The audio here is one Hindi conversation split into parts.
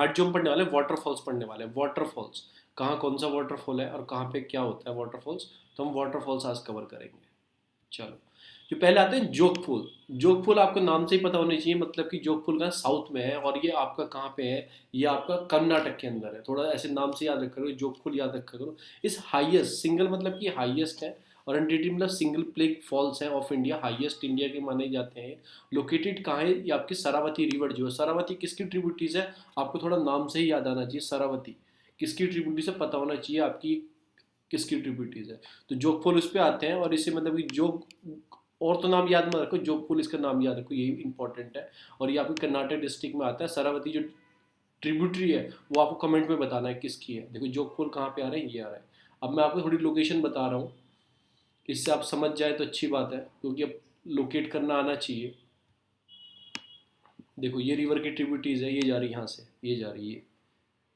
आज जो हम पढ़ने वाले हैं वाटरफॉल्स पढ़ने वाले हैं। वाटरफॉल्स कहाँ, कौन सा वाटरफॉल है और कहाँ पे क्या होता है वाटरफॉल्स, तो हम वाटरफॉल्स आज कवर करेंगे। चलो, जो पहले आते हैं जोग फूल। जोग फूल आपको नाम से ही पता होना चाहिए, मतलब कि जोग फूल का साउथ में है और ये आपका कहाँ पे है, ये आपका कर्नाटक के अंदर है। थोड़ा ऐसे नाम से याद रखा करो, जोग फूल याद रखा करो। इस हाईएस्ट सिंगल मतलब कि हाईएस्ट है, और एनडीटी मतलब सिंगल प्लेग फॉल्स है ऑफ इंडिया, हाईएस्ट इंडिया के माने जाते हैं। लोकेटेड कहाँ है, ये आपकी सरावती रिवर जो है। सरावती किसकी ट्रिब्यूटरीज है, आपको थोड़ा नाम से ही याद आना चाहिए। सरावती किसकी ट्रिब्यूटरीज है पता होना चाहिए आपकी, किसकी ट्रिब्यूटरीज है। तो जोग फॉल उस पर आते हैं, और इसे मतलब कि जोग, और तो नाम याद मत रखो, जोग फॉल इसका नाम याद रखो, यही इंपॉर्टेंट है। और ये आपके कर्नाटक डिस्ट्रिक्ट में आता है। सरावती जो ट्रिब्यूटरी है वो आपको कमेंट में बताना है किसकी है। देखो जोग फॉल कहाँ पे आ रहे हैं, ये आ रहा है। अब मैं आपको थोड़ी लोकेशन बता रहा हूँ, इससे आप समझ जाए तो अच्छी बात है, क्योंकि अब लोकेट करना आना चाहिए। देखो ये रिवर की ट्रिब्यूटरीज है, ये जा रही है यहाँ से, ये जा रही है,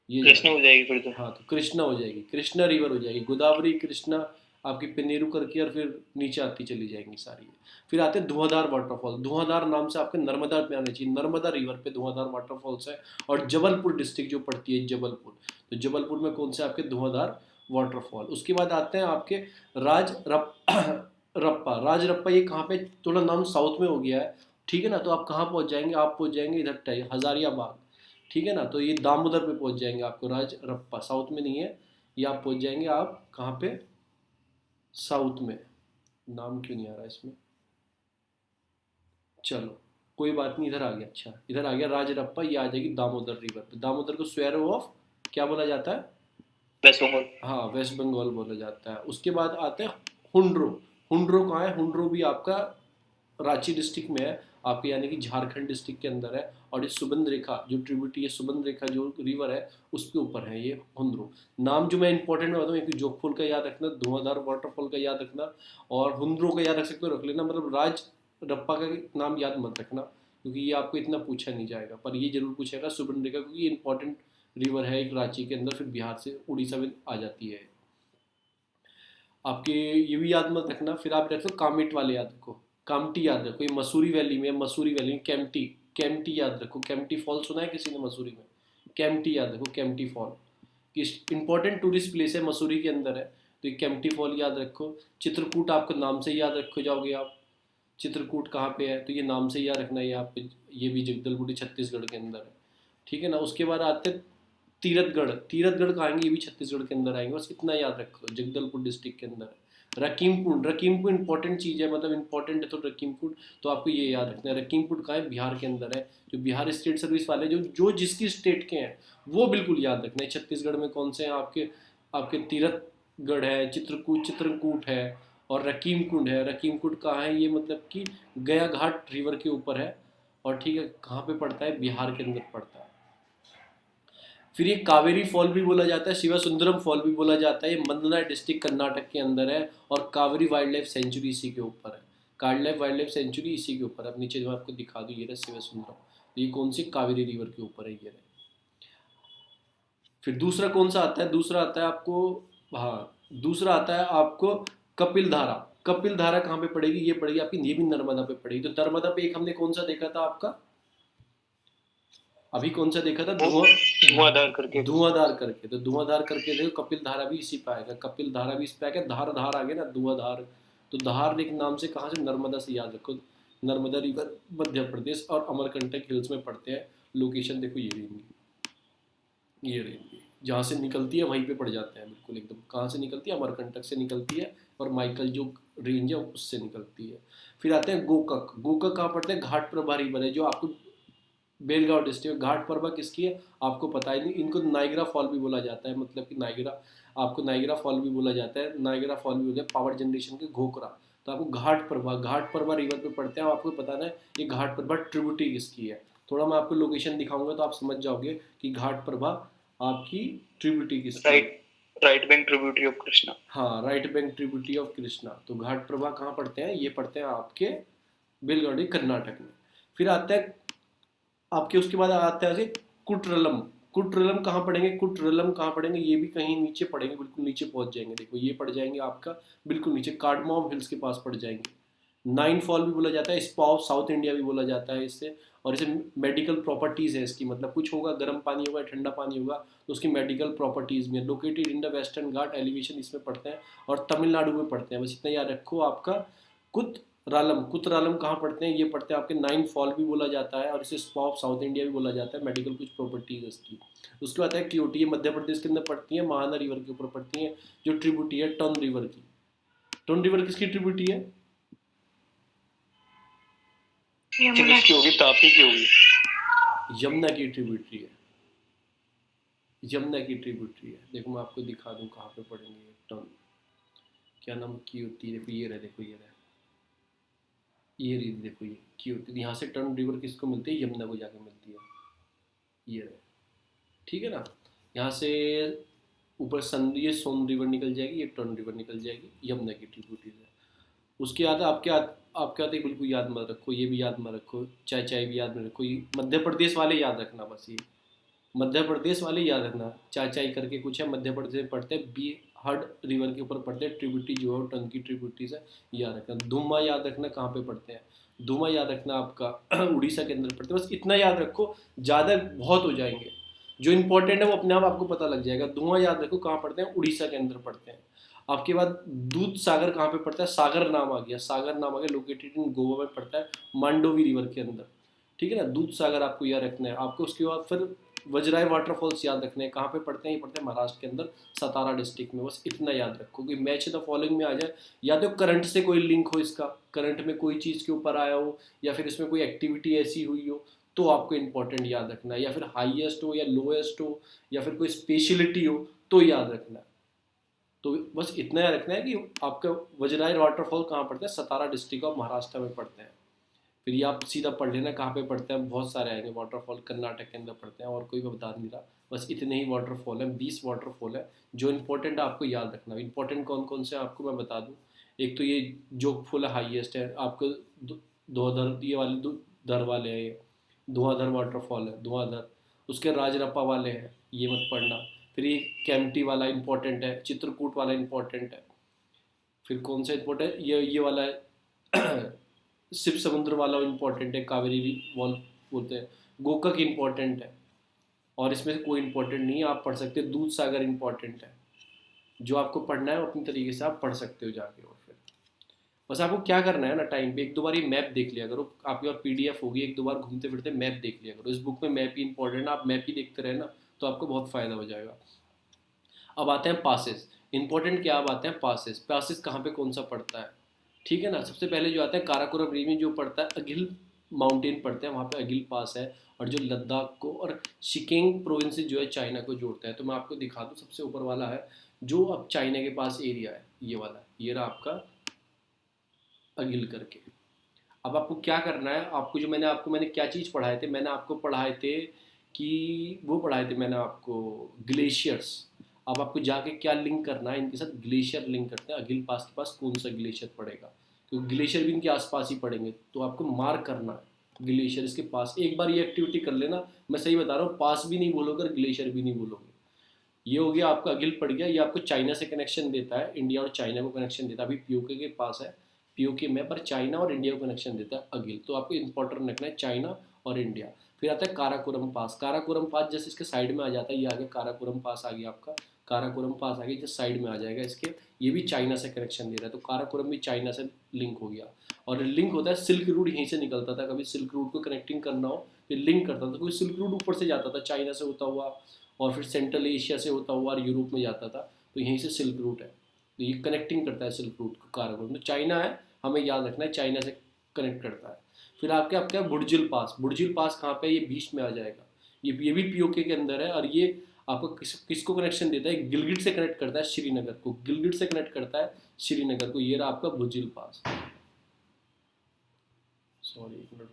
ये जा कृष्ण रही हो जाएगी फिर तो। है। हाँ, तो कृष्णा हो जाएगी, कृष्णा रिवर हो जाएगी। गोदावरी, कृष्णा, आपकी पेनेरू करके और फिर नीचे आती चली जाएंगी सारी। फिर आते हैं धुआंधार वाटरफॉल। धुआंधार नाम से आपके नर्मदा में आना चाहिए, नर्मदा रिवर पे धुआंधार वाटरफॉल्स है। और जबलपुर डिस्ट्रिक्ट जो पड़ती है जबलपुर, तो जबलपुर में कौन से आपके धुआंधार वाटरफॉल। उसके बाद आते हैं आपके राज रप रप्पा। राज रप्पा ये कहाँ पे, थोड़ा नाम साउथ में हो गया है, ठीक है ना। तो आप कहाँ पहुँच जाएंगे, आप पहुँच जाएंगे इधर हजारियाबाग, ठीक है ना। तो ये दामोदर पे पहुंच जाएंगे, आपको राज रप्पा साउथ में नहीं है, ये आप पहुंच जाएंगे आप कहाँ पे, साउथ में। नाम क्यों नहीं आ रहा इसमें, चलो कोई बात नहीं, इधर आ गया। अच्छा, इधर आ गया राज रप्पा, ये आ जाएगी दामोदर रिवर पे। दामोदर को स्वेरो ऑफ क्या बोला जाता है, वेस्ट बंगाल। हाँ वेस्ट बंगाल बोला जाता है। उसके बाद आते हैं हुंड्रो। हुंड्रो कहाँ है, हुंड्रो भी आपका रांची डिस्ट्रिक्ट में है, आपके यानी कि झारखंड डिस्ट्रिक्ट के अंदर है। और ये सुबंध रेखा जो ट्रिब्यूटरी है, सुबंध रेखा जो रिवर है उसके ऊपर है ये हुंड्रो। नाम जो मैं इंपॉर्टेंट में बताऊँ, एक जोगफुल का याद रखना, धुआंधार वाटरफॉल का याद रखना, और हुंड्रो का याद रख सकते हो, रख लेना। मतलब राज रप्पा का नाम याद मत रखना, क्योंकि ये आपको इतना पूछा नहीं जाएगा, पर ये जरूर पूछेगा सुबंध रेखा, क्योंकि ये इंपॉर्टेंट रिवर है एक रांची के अंदर, फिर बिहार से उड़ीसा में आ जाती है आपके। ये भी याद मत रखना। फिर आप रखो कामिट वाले याद रखो, कामटी याद रखो, ये मसूरी वैली में, मसूरी वैली में कैम्पटी, कैम्पटी याद रखो। कैम्पटी फॉल सुना है किसी ने मसूरी में, कैम्पटी याद रखो, कैम्पटी फॉल कि इंपॉर्टेंट टूरिस्ट प्लेस है, मसूरी के अंदर है। तो ये कैम्पटी फॉल याद रखो। चित्रकूट आपको नाम से ही याद रखो जाओगे आप, चित्रकूट कहाँ पे है, तो ये नाम से ही याद रखना है, ये आप, ये भी जगदलपुर छत्तीसगढ़ के अंदर है, ठीक है ना। उसके बाद आते हैं तीरथगढ़। तीरथगढ़ कहाँ आएंगे, ये भी छत्तीसगढ़ के अंदर आएंगे, बस इतना याद रखो, जगदलपुर डिस्ट्रिक्ट के अंदर है। रकीम कुंड, रकीम कुंड इंपॉर्टेंट चीज़ है, मतलब इंपॉर्टेंट है तो रकीम कुंड, तो आपको ये याद रखना है। रकीम कुंड कहाँ है, बिहार के अंदर है। जो बिहार स्टेट सर्विस वाले जो जो जिसकी स्टेट के हैं वो बिल्कुल याद रखना है। छत्तीसगढ़ में कौन से हैं आपके, आपके तीरथगढ़ है, चित्रकूट, चित्रकूट है, और रकीम कुंड है। रकीम कुंड कहाँ है, ये मतलब कि गया घाट रिवर के ऊपर है, और ठीक है कहाँ पे पड़ता है, बिहार के अंदर पड़ता है। फिर ये कावेरी फॉल भी बोला जाता है, शिवा सुंदरम फॉल भी बोला जाता है, ये मंदना डिस्ट्रिक्ट कर्नाटक के अंदर है। और कावेरी वाइल्ड लाइफ सेंचुरी इसी के ऊपर है, वाइल्ड लाइफ सेंचुरी इसी के ऊपर है। अब नीचे जो मैं आपको दिखा दूँ, ये रहा शिवा सुंदरम, तो ये कौन सी, कावेरी रिवर के ऊपर है ये रहा। फिर दूसरा कौन सा आता है, दूसरा आता है आपको, हाँ दूसरा आता है आपको कपिल धारा। कपिल धारा कहाँ पे पड़ेगी, ये पड़ेगी आपकी, ये भी नर्मदा पे पड़ेगी। तो नर्मदा पे एक हमने कौन सा देखा था आपका, अभी कौन सा देखा था, वो धुआंधार करके कुछ था। धुआंधार करके। तो धुआंधार करके देखो, कपिल धारा भी इसी पे आएगा, कपिल धारा भी इस पे आएगा। धार धार आ गया ना, धुआंधार। तो धार एक नाम से कहाँ से, नर्मदा से याद रखो। नर्मदा रिवर मध्य प्रदेश और अमरकंटक हिल्स में पड़ते हैं। लोकेशन देखो ये रहेंगी, ये रहेंगी, जहाँ से निकलती है वहीं पे पड़ जाते हैं बिल्कुल एकदम। कहाँ से निकलती है, अमरकंटक से निकलती है, और माइकल जो रेंज है उससे निकलती है। फिर आते हैं गोकक। गोकक कहाँ पड़ते हैं, घाट प्रभा रिवर है जो आपको बेलगांव डिस्ट्रिक्ट। घाट पर्वत किसकी है आपको पता ही नहीं। इनको नाइग्रा फॉल भी बोला जाता है, मतलब कि नाइग्रा, आपको नाइग्रा फॉल भी बोला जाता है, नाइग्रा फॉल भी बोलते हैं पावर जनरेशन के घोकरा। तो आपको घाट पर्वा रिवर पे पड़ते हैं, आपको बताना है ये घाट पर्वा ट्रिब्यूटरी किसकी है। थोड़ा मैं आपको लोकेशन दिखाऊंगा तो आप समझ जाओगे कि घाट पर्वा आपकी ट्रिब्यूटरी किसकी है। Right, right bank tributary of Krishna. हाँ, right bank tributary of Krishna. तो घाट प्रभा कहाँ पड़ते हैं, ये पड़ते हैं आपके बेलगावी कर्नाटक में। फिर आता है आपके, उसके बाद आता है कुट्रलम। कुट्रलम कहाँ पड़ेंगे, कुट्रलम कहाँ पड़ेंगे, ये भी कहीं नीचे पड़ेंगे, बिल्कुल नीचे पहुंच जाएंगे। देखो ये पड़ जाएंगे आपका बिल्कुल नीचे, कार्डमॉम हिल्स के पास पड़ जाएंगे। नाइन फॉल भी बोला जाता है, स्पा ऑफ साउथ इंडिया भी बोला जाता है इससे। और इसे मेडिकल प्रॉपर्टीज़ है इसकी, मतलब कुछ होगा, गर्म पानी होगा, ठंडा पानी होगा, तो उसकी मेडिकल प्रॉपर्टीज़ भी है। Located in the western Ghat elevation इसमें पढ़ते हैं, और तमिलनाडु में पढ़ते हैं। बस इतना याद रखो आपका। कुतरालम, कुतरालम कहाँ पढ़ते हैं, ये पढ़ते हैं आपके नाइन फॉल भी बोला जाता है, और इसे स्पा ऑफ साउथ इंडिया भी बोला जाता है, मेडिकल कुछ प्रॉपर्टीज है इसकी। उसके बाद है क्योटी, ये मध्य प्रदेश के अंदर पड़ती है, महाना रिवर के ऊपर पड़ती है, जो ट्रिब्यूटी है टन रिवर की। टन रिवर किसकी ट्रिब्यूटी है? किसकी होगी? तापी की होगी। यमुना की ट्रिब्यूटरी है, यमुना की ट्रिब्यूटरी है। देखो मैं आपको दिखा दूं कहाँ पे पड़ेंगे। टन, क्या नाम की होती है, देखो ये रहा, देखो ये रहा, ये रही, देखो ये की होती है। यहाँ से टर्न रिवर किसको मिलती है? यमुना को जाके मिलती है, ये रहे, ठीक है ना। यहाँ से ऊपर ये सोन रिवर निकल जाएगी, ये टर्न रिवर निकल जाएगी, यमुना की ट्रिब्यूटरीज है। उसके बाद आपके आते बिल्कुल याद मत रखो, ये भी याद मत रखो, चाय चाय भी याद मत रखो, ये मध्य प्रदेश वाले याद रखना, बस ये मध्य प्रदेश वाले याद रखना। चाचाई करके कुछ है, मध्य प्रदेश में पढ़ते हैं, बी हड रिवर के ऊपर पढ़ते हैं, ट्रिब्यूटरी जो है टन की ट्रिब्यूटरीज है, याद रखना। धुमा याद रखना कहाँ पे पढ़ते हैं, धुमा याद रखना आपका उड़ीसा के अंदर पढ़ते हैं। बस इतना याद रखो, ज़्यादा बहुत हो जाएंगे, जो इंपॉर्टेंट है वो अपने आप आपको पता लग जाएगा। धुआं याद रखो कहाँ पढ़ते हैं, उड़ीसा के अंदर पढ़ते हैं। आपके बाद दूध सागर कहाँ पे पड़ता है, सागर नाम आ गया, सागर नाम आ गया, लोकेटेड इन गोवा में पड़ता है, मांडोवी रिवर के अंदर, ठीक है ना। दूध सागर आपको याद रखना है। आपको उसके बाद फिर वज्राय वाटरफॉल्स याद रखने हैं, कहाँ पे पड़ते हैं, ये पड़ते हैं महाराष्ट्र के अंदर, सतारा डिस्ट्रिक्ट में। बस इतना याद रखो कि मैच द फॉलोइंग में आ जाए, या तो करंट से कोई लिंक हो इसका, करंट में कोई चीज़ के ऊपर आया हो, या फिर इसमें कोई एक्टिविटी ऐसी हुई हो, तो आपको इंपॉर्टेंट याद रखना है, या फिर हाईएस्ट हो या लोएस्ट हो, या फिर कोई स्पेशलिटी हो, तो याद रखना है। तो बस इतना याद रखना है कि आपका वज्राय वाटरफॉल कहाँ पड़ता है, सतारा डिस्ट्रिक्ट ऑफ महाराष्ट्र में पड़ते हैं। फिर ये आप सीधा पढ़ लेना कहाँ पे पढ़ते हैं, बहुत सारे आएंगे वाटरफॉल, कर्नाटक के अंदर पढ़ते हैं, और कोई मैं बता नहीं रहा। बस इतने ही वाटरफॉल है, 20 वाटरफॉल है जो इंपॉर्टेंट आपको याद रखना है। इंपॉर्टेंट कौन कौन से आपको मैं बता दूँ। एक तो ये जोगफुल हाईएस्ट है आपको, धुआंधार, ये वाले धर वाले हैं, ये धुआंधार वाटरफॉल है, धुआंधार। उसके राजरप्पा वाले हैं, ये मत पढ़ना। फिर ये कैंपटी वाला इंपॉर्टेंट है, चित्रकूट वाला इंपॉर्टेंट है। फिर कौन सा इंपॉर्टेंट, ये वाला है शिव समुद्र वाला इंपॉर्टेंट है, कावेरी वॉल बोलते हैं। गोकक इंपॉर्टेंट है, और इसमें से कोई इंपॉर्टेंट नहीं है, आप पढ़ सकते हैं। दूध सागर इंपॉर्टेंट है, जो आपको पढ़ना है अपनी तरीके से आप पढ़ सकते हो जाके। और फिर बस आपको क्या करना है ना, टाइम पे एक दो बार ये मैप देख लिया करो, आपकी और पीडीएफ होगी, एक दो बार घूमते फिरते मैप देख लिया करो। इस बुक में मैप ही इंपॉर्टेंट है, आप मैप ही देखते रहे ना, तो आपको बहुत फ़ायदा हो जाएगा। अब आते हैं पासेस, इंपॉर्टेंट क्या, अब आते हैं पासेस। पासेस कहाँ पे कौन सा पड़ता है, ठीक है ना। सबसे पहले जो आता है काराकोरम रीजन में जो पड़ता है, अगिल माउंटेन पड़ते हैं, वहाँ पे अगिल पास है, और जो लद्दाख को और शिकिंग प्रोविंस जो है चाइना को जोड़ता है। तो मैं आपको दिखा दूँ, सबसे ऊपर वाला है जो अब चाइना के पास एरिया है, ये वाला, ये रहा आपका अगिल करके। अब आपको क्या करना है, आपको जो मैंने क्या चीज़ पढ़ाए थे, मैंने आपको पढ़ाए थे कि वो पढ़ाए थे मैंने आपको ग्लेशियर्स। अब आपको जाके क्या लिंक करना है, इनके साथ ग्लेशियर लिंक करते हैं। अगिल पास के पास कौन सा ग्लेशियर पड़ेगा, क्योंकि ग्लेशियर भी इनके आसपास ही पड़ेंगे, तो आपको मार्क करना है ग्लेशियर इसके पास। एक बार ये एक्टिविटी कर लेना, मैं सही बता रहा हूँ, पास भी नहीं बोलोगे और ग्लेशियर भी नहीं बोलोगे। ये हो गया आपका अगिल पड़ गया। ये आपको चाइना से कनेक्शन देता है, इंडिया और चाइना को कनेक्शन देता है। अभी पीओके के पास है, पीओके में, पर चाइना और इंडिया को कनेक्शन देता है अगिल। तो आपको इंपॉर्टेंट रखना है चाइना और इंडिया। फिर आता है काराकोरम पास। काराकोरम पास जैसे इसके साइड में आ जाता है, ये आगे काराकोरम पास आ गया आपका, काराकोरम पास आ गया, जैसे साइड में आ जाएगा इसके, ये भी चाइना से कनेक्शन दे रहा है, तो काराकोरम भी चाइना से लिंक हो गया। और लिंक होता है, सिल्क रूट यहीं से निकलता था, कभी सिल्क रूट को कनेक्टिंग करना हो फिर लिंक करता था, कोई सिल्क रूट ऊपर से जाता था चाइना से होता हुआ, और फिर सेंट्रल एशिया से होता हुआ और यूरोप में जाता था, तो यहीं से सिल्क रूट है, तो ये कनेक्टिंग करता है सिल्क रूट को काराकोरम। तो चाइना है, हमें याद रखना है, चाइना से कनेक्ट करता है। फिर आपका बुर्जिल पास। बुर्जिल पास कहाँ पे, ये बीच में आ जाएगा, ये भी पीओके के अंदर है, और ये आपको किसको कनेक्शन देता है, गिलगिट से कनेक्ट करता है श्रीनगर को, गिलगिट से कनेक्ट करता है श्रीनगर को। ये रहा आपका बुर्जिल पास। सॉरी, एक मिनट,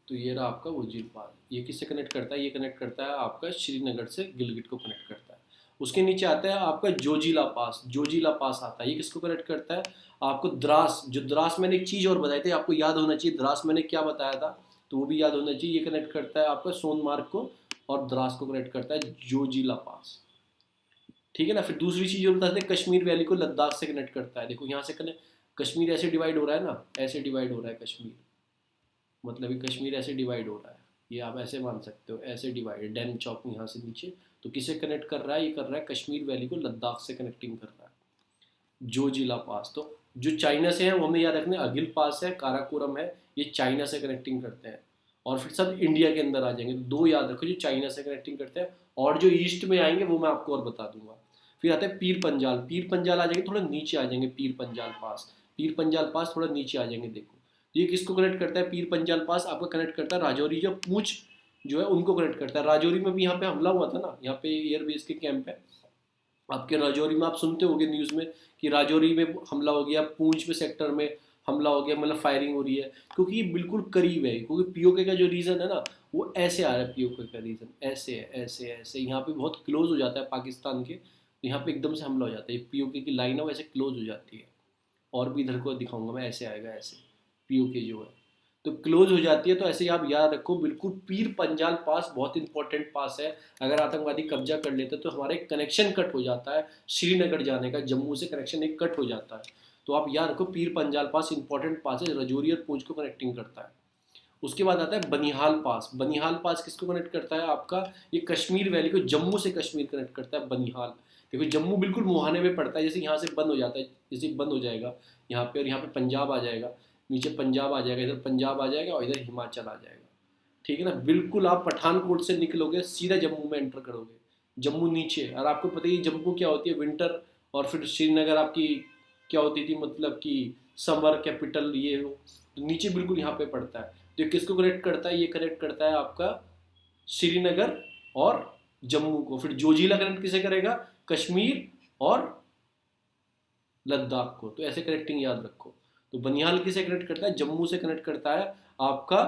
तो ये रहा आपका बुर्जिल पास। ये किससे कनेक्ट करता है, ये कनेक्ट करता है आपका श्रीनगर से, गिलगिट को कनेक्ट करता है। उसके नीचे आता है आपका जोजिला पास। जोजिला पास आता है, ये किसको कनेक्ट करता है, आपको द्रास। जो द्रास मैंने एक चीज़ और बताई थी, आपको याद होना चाहिए द्रास मैंने क्या बताया था, तो वो भी याद होना चाहिए। ये कनेक्ट करता है आपका सोनमार्ग को, और द्रास को कनेक्ट करता है जोजिला पास। ठीक है ना। फिर दूसरी चीज़ जो बताते हैं, कश्मीर वैली को लद्दाख से कनेक्ट करता है। देखो यहाँ से कनेक्ट, कश्मीर ऐसे डिवाइड हो रहा है ना, ऐसे डिवाइड हो रहा है कश्मीर, मतलब ये कश्मीर ऐसे डिवाइड हो रहा है, ये आप ऐसे मान सकते हो, ऐसे डिवाइड, डैम चौक यहाँ से नीचे, तो किसे कनेक्ट कर रहा है, ये कर रहा है कश्मीर वैली को लद्दाख से कनेक्टिंग कर रहा है। जोजिला पास, तो जो चाइना से है वो हमें याद रखना है, अगिल पास है, काराकोरम है, ये चाइना से कनेक्टिंग करते हैं। और फिर सब इंडिया के अंदर आ जाएंगे, तो दो याद रखो जो चाइना से कनेक्टिंग करते हैं, और जो ईस्ट में आएंगे वो मैं आपको और बता दूंगा। फिर आता है पीर पंजाल, पीर पंजाल आ जाएंगे, थोड़ा नीचे आ जाएंगे, पीर पंजाल पास, पीर पंजाल पास थोड़ा नीचे आ जाएंगे। देखो तो ये किसको कनेक्ट करता है, पीर पंजाल पास आपका कनेक्ट करता है राजौरी, जो पूंछ जो है उनको कनेक्ट करता है। राजौरी में भी यहाँ पे हमला हुआ था ना, यहाँ पे एयरबेस के कैंप है आपके राजौरी में, आप सुनते होंगे न्यूज़ में कि राजौरी में हमला हो गया, पूंछ में सेक्टर में हमला हो गया, मतलब फायरिंग हो रही है, क्योंकि ये बिल्कुल करीब है। क्योंकि पीओके का जो रीज़न है ना वो ऐसे आ रहा है, पीओके का रीज़न ऐसे है, ऐसे ऐसे यहाँ पे बहुत क्लोज हो जाता है पाकिस्तान के, तो यहाँ पे एकदम से हमला हो जाता है, पीओके की लाइन है वो ऐसे क्लोज हो जाती है। और भी इधर को दिखाऊंगा मैं, ऐसे आएगा ऐसे, पीओके जो है तो क्लोज हो जाती है। तो ऐसे ही आप याद रखो, बिल्कुल पीर पंजाल पास बहुत इंपॉर्टेंट पास है। अगर आतंकवादी कब्जा कर लेते तो हमारा एक कनेक्शन कट हो जाता है श्रीनगर जाने का, जम्मू से कनेक्शन एक कट हो जाता है। तो आप याद रखो पीर पंजाल पास इंपॉर्टेंट पास है, रजौरी और पूंछ को कनेक्टिंग करता है। उसके बाद आता है बनिहाल पास, बनिहाल पास किसको कनेक्ट करता है आपका, ये कश्मीर वैली को जम्मू से कश्मीर कनेक्ट करता है बनिहाल। देखो जम्मू बिल्कुल मुहाने में पड़ता है, जैसे यहाँ से बंद हो जाता है, जैसे बंद हो जाएगा यहाँ पे, और यहाँ पे पंजाब आ जाएगा, नीचे पंजाब आ जाएगा, इधर पंजाब आ जाएगा और इधर हिमाचल आ जाएगा। ठीक है ना, बिल्कुल आप पठानकोट से निकलोगे सीधा जम्मू में एंटर करोगे, जम्मू नीचे। और आपको पता ही जम्मू क्या होती है, विंटर, और फिर श्रीनगर आपकी क्या होती थी, मतलब कि समर कैपिटल ये हो, तो नीचे बिल्कुल यहाँ पे पड़ता है। तो ये किसको कनेक्ट करता है, ये कनेक्ट करता है आपका श्रीनगर और जम्मू को। फिर जोजिला कनेक्ट किसे करेगा, कश्मीर और लद्दाख को। तो ऐसे कनेक्टिंग याद रखो। तो बनिहाल किसे कनेक्ट करता है, जम्मू से कनेक्ट करता है, आपका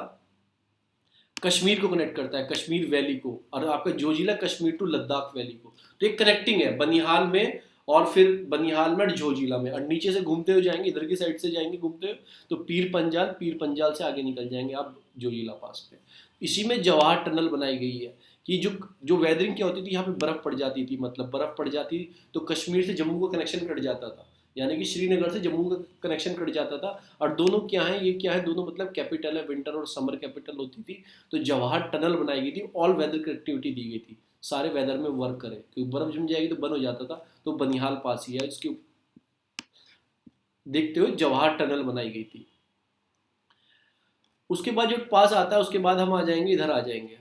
कश्मीर को कनेक्ट करता है, कश्मीर वैली को, और आपका जोजिला कश्मीर टू लद्दाख वैली को। तो एक कनेक्टिंग है बनिहाल में, और फिर बनिहाल में और जोजिला में, और नीचे से घूमते हुए जाएंगे, इधर की साइड से जाएंगे घूमते हुए, तो पीर पंजाल, पीर पंजाल से आगे निकल जाएंगे आप जोजिला पास पे। इसी में जवाहर टनल बनाई गई है कि जो जो वेदरिंग क्या होती थी, यहाँ पे बर्फ पड़ जाती थी, मतलब बर्फ पड़ जाती थी तो कश्मीर से जम्मू का कनेक्शन कट जाता था, यानी कि श्रीनगर से जम्मू का कनेक्शन कट जाता था। और दोनों क्या है, ये क्या है, दोनों मतलब कैपिटल है, विंटर और समर कैपिटल होती थी। तो जवाहर टनल बनाई गई थी, ऑल वेदर कनेक्टिविटी दी गई थी, सारे वेदर में वर्क करे, क्योंकि बर्फ जम जाएगी तो बंद हो जाता था। तो बनिहाल पास ही है, इसके देखते हुए जवाहर टनल बनाई गई थी। उसके बाद जो पास आता है, उसके बाद हम आ जाएंगे, इधर आ जाएंगे,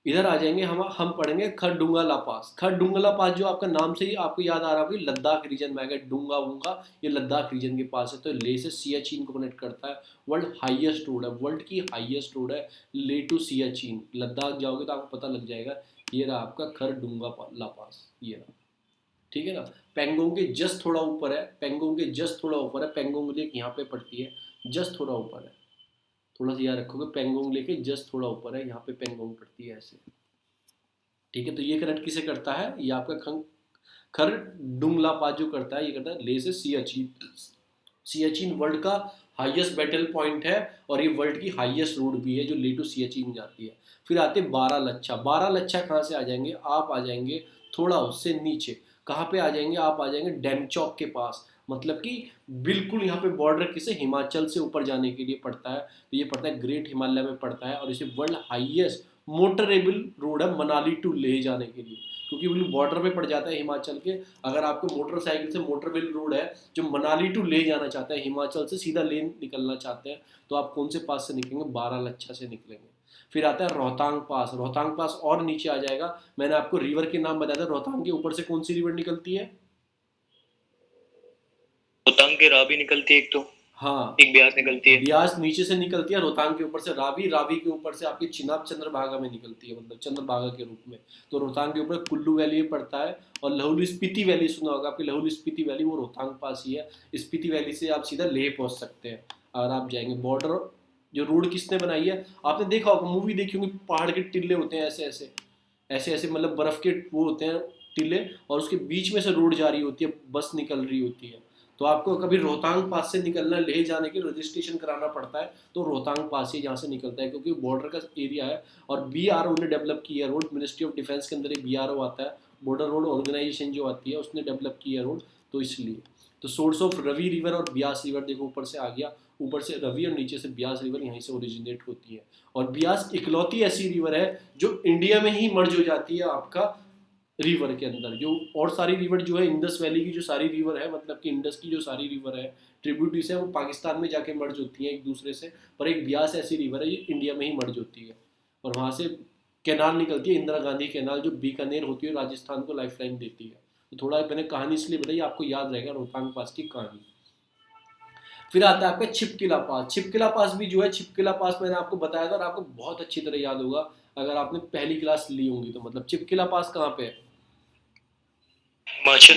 इधर आ जाएंगे, हम पढ़ेंगे खरडुंगला पास। खरडुंगला पास जो आपका नाम से ही आपको याद आ रहा होगा, लद्दाख रीजन में आ गया, डूंगा वूंगा, ये लद्दाख रीजन के पास है। तो ले से सियाचिन को कनेक्ट करता है, वर्ल्ड हाईएस्ट रोड है, वर्ल्ड की हाईएस्ट रोड है ले टू सियाचिन। लद्दाख जाओगे तो आपको पता लग जाएगा, ये रहा आपका खरडुंगला पास, ये रहा। ठीक है ना, पेंगोंग के जस्ट थोड़ा ऊपर है, पेंगोंग के जस्ट थोड़ा ऊपर है, पेंगोंग लेक यहाँ पे पड़ती है, जस्ट थोड़ा ऊपर है, थोड़ा सा याद रखोगे, पेंगोंग लेके जस्ट थोड़ा ऊपर है, यहाँ पे पेंगोंग पड़ती है ऐसे। ठीक है, तो ये कनेक्ट किसे करता है, ये आपका खर डुंगला पास जो करता है, ये करता है ले से सियाचिन। सियाचिन वर्ल्ड का हाईएस्ट बैटल पॉइंट है, और ये वर्ल्ड की हाईएस्ट रोड भी है जो ले टू सियाचिन जाती है। फिर आते बारह लच्छा, बारह लच्छा कहाँ से आ जाएंगे, आप आ जाएंगे थोड़ा उससे नीचे, कहाँ पे आ जाएंगे, आप आ जाएंगे डैमचौक के पास, मतलब कि बिल्कुल यहाँ पे बॉर्डर किसे, हिमाचल से ऊपर जाने के लिए पड़ता है। तो ये पड़ता है ग्रेट हिमालय में पड़ता है, और इसे वर्ल्ड हाईएस्ट मोटरेबल रोड है मनाली टू लेह जाने के लिए, क्योंकि बिल्कुल बॉर्डर पे पड़ जाता है हिमाचल के। अगर आपको मोटरसाइकिल से मोटरवेल रोड है जो मनाली टू ले जाना चाहते हैं, हिमाचल से सीधा ले निकलना चाहते हैं, तो आप कौन से पास से निकलेंगे, बारह लच्छा से निकलेंगे। फिर आता है रोहतांग पास, रोहतांग पास और नीचे आ जाएगा। मैंने आपको रिवर के नाम बताया था, रोहतांग के ऊपर से कौन सी रिवर निकलती है, रोहतांग के रावी निकलती है एक, तो हाँ एक ब्यास निकलती है, ब्यास नीचे से निकलती है, रोहतांग के ऊपर से रावी, रावी के ऊपर से आपकी चिनाब चंद्रभागा में निकलती है, मतलब चंद्रभागा के रूप में। तो रोहतांग के ऊपर कुल्लू वैली पड़ता है, और लहुल स्पीति वैली सुना होगा आपकी, लहुल स्पीति वैली वो रोहतांग पास ही है। स्पीति वैली से आप सीधा लेह पहुंच सकते हैं अगर आप जाएंगे। बॉर्डर जो रोड किसने बनाई है, आपने देखा होगा, मूवी देखी होगी, पहाड़ के टिल्ले होते हैं ऐसे ऐसे ऐसे ऐसे, मतलब बर्फ के वो होते हैं टिल्ले, और उसके बीच में से रोड जा रही होती है, बस निकल रही होती है। तो आपको कभी रोहतांग पास से निकलना, लेह जाने के रजिस्ट्रेशन कराना पड़ता है, तो रोहतांग पास ही जहाँ से निकलता है, क्योंकि बॉर्डर का एरिया है। और BRO ने डेवलप किया रोड, मिनिस्ट्री ऑफ डिफेंस के अंदर एक BRO आता है, बॉर्डर रोड ऑर्गेनाइजेशन जो आती है, उसने डेवलप किया रोड, तो इसलिए। तो सोर्स ऑफ रवि रिवर और ब्यास रिवर देखो ऊपर से आ गया, ऊपर से रवि और नीचे से ब्यास रिवर यहीं से ओरिजिनेट होती है। और ब्यास इकलौती ऐसी रिवर है जो इंडिया में ही मर्ज हो जाती है आपका रिवर के अंदर। जो और सारी रिवर जो है, इंडस वैली की जो सारी रिवर है, मतलब कि इंडस की जो सारी रिवर है, ट्रिब्यूटरीज है, वो पाकिस्तान में जाके मर्ज होती हैं एक दूसरे से, पर एक ब्यास ऐसी रिवर है ये इंडिया में ही मर्ज होती है। और वहाँ से कैनाल निकलती है, इंदिरा गांधी कैनाल, जो बीकानेर होती है, राजस्थान को लाइफ लाइन देती है। तो थोड़ा मैंने कहानी इसलिए बताई, आपको याद रहेगा रोहतांग पास की कहानी। फिर आता है आपका छिपकिला पास। छिपकिला पास भी जो है, छिपकिला पास मैंने आपको बताया था और आपको बहुत अच्छी तरह याद होगा अगर आपने पहली क्लास ली होंगी तो। मतलब छिपकिला पास कहाँ पे है? हिमाचल।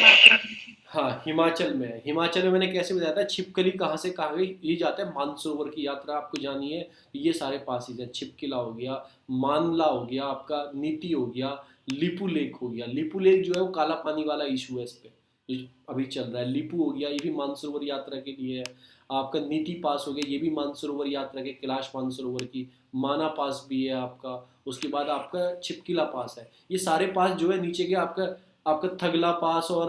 हाँ, हिमाचल में है। हिमाचल में मैंने कैसे बताया था, छिपकली कहाँ से कहाँ गई, ये जाता है मानसरोवर की यात्रा आपको जानी है, तो ये सारे पासिस हैं। छिपकिला हो गया, मानला हो गया आपका, नीति हो गया, लिपू लेक हो गया। लिपू लेक जो है वो काला पानी वाला इशू है इस पे, ये अभी चल रहा है। लिपू हो गया, ये भी मानसरोवर यात्रा के लिए है। आपका नीति पास हो गया, ये भी मानसरोवर यात्रा के, कैलाश मानसरोवर की। माना पास भी है आपका। उसके बाद आपका छिपकिला पास है। ये सारे पास जो है नीचे के आपका आपका थगला पास और